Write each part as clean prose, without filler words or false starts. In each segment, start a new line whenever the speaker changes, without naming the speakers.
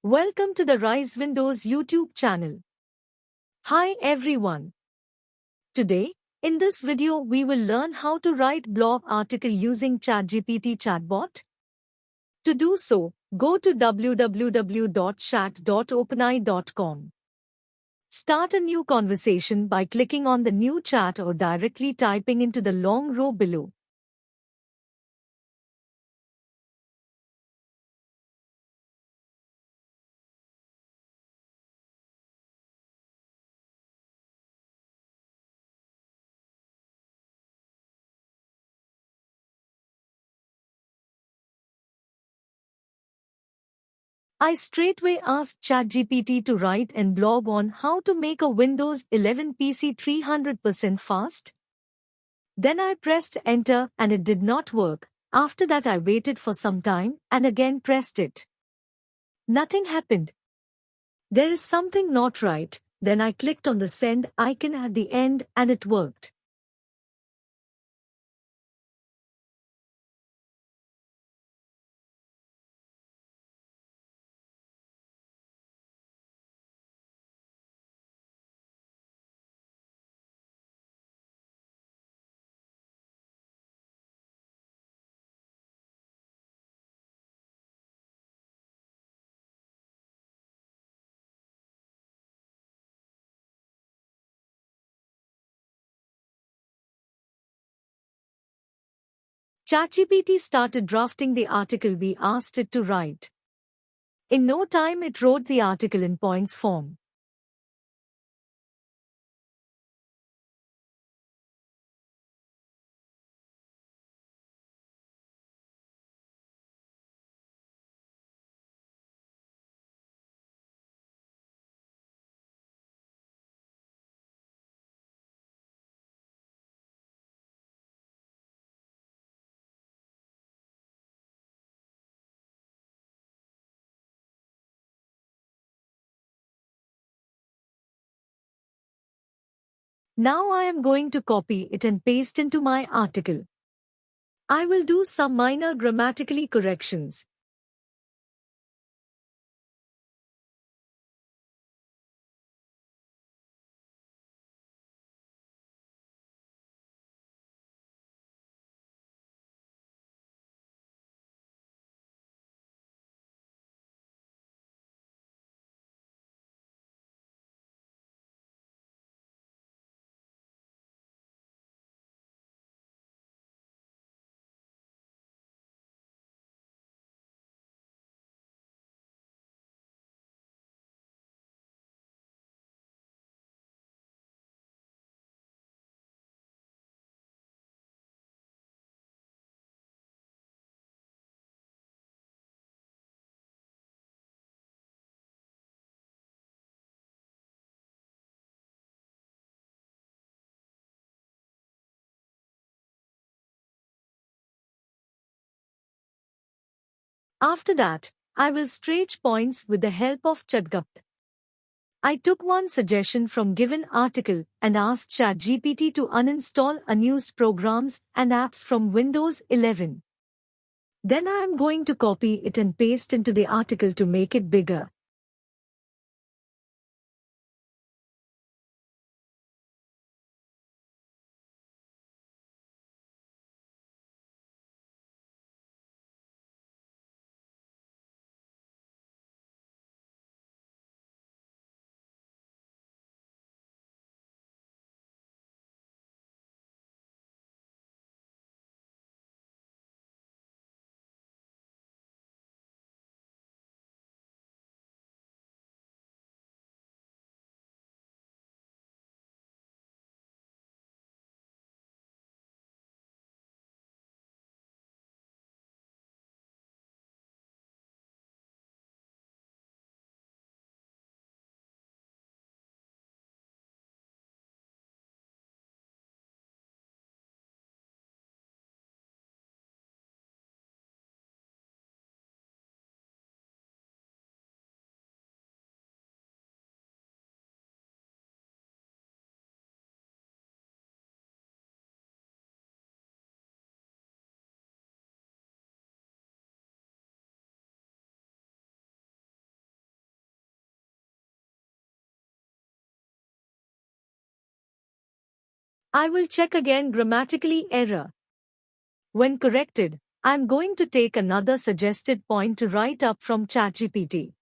Welcome to the RiseWindows YouTube channel. Hi everyone. Today, in this video we will learn how to write blog article using ChatGPT chatbot. To do so, go to www.chat.openai.com. Start a new conversation by clicking on the new chat or directly typing into the long row below. I straightway asked ChatGPT to write an blog on how to make a Windows 11 PC 300% fast. Then I pressed enter and it did not work. After that I waited for some time and again pressed it. Nothing happened. There is something not right. Then I clicked on the send icon at the end and it worked. ChatGPT started drafting the article we asked it to write. In no time it wrote the article in points form. Now I am going to copy it and paste into my article. I will do some minor grammatically corrections. After that, I will stretch points with the help of ChatGPT. I took one suggestion from given article and asked ChatGPT to uninstall unused programs and apps from Windows 11. Then I am going to copy it and paste into the article to make it bigger. I will check again grammatically error. When corrected, I am going to take another suggested point to write up from ChatGPT.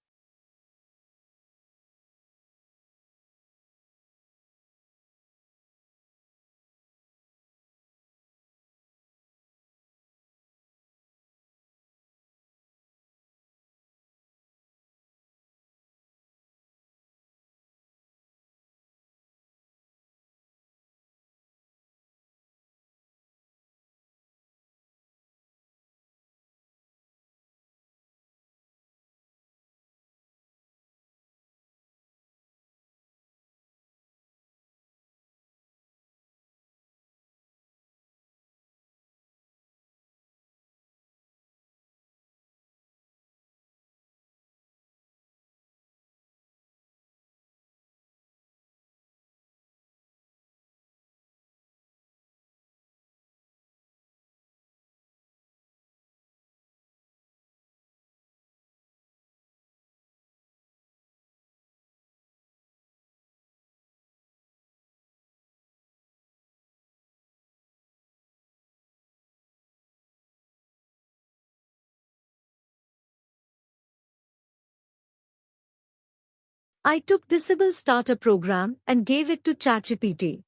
I took Disable Starter program and gave it to ChatGPT.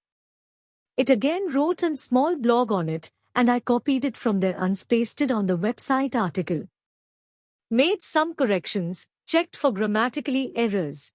It again wrote a small blog on it, and I copied it from there and pasted on the website article. Made some corrections, checked for grammatically errors.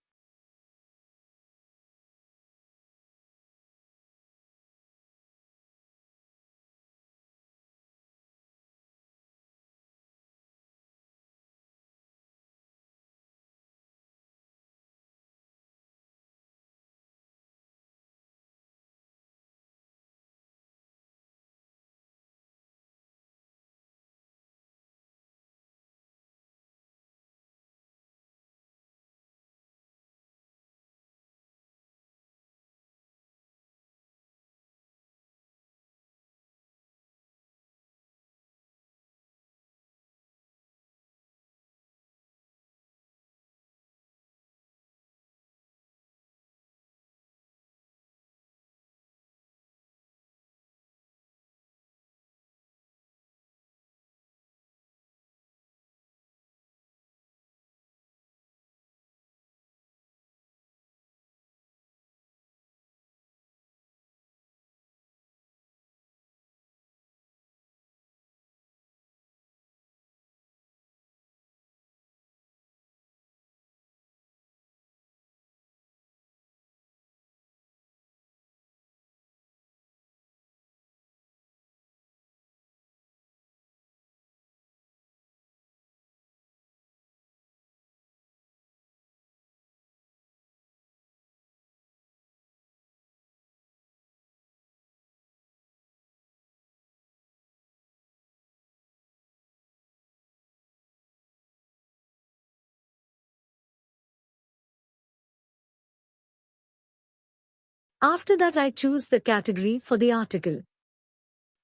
After that, I choose the category for the article.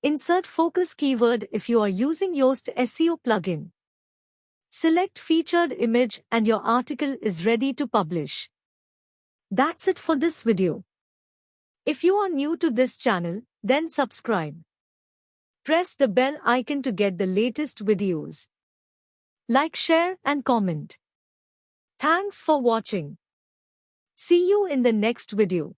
Insert focus keyword if you are using Yoast SEO plugin. Select featured image and your article is ready to publish. That's it for this video. If you are new to this channel, then subscribe. Press the bell icon to get the latest videos. Like, share and comment. Thanks for watching. See you in the next video.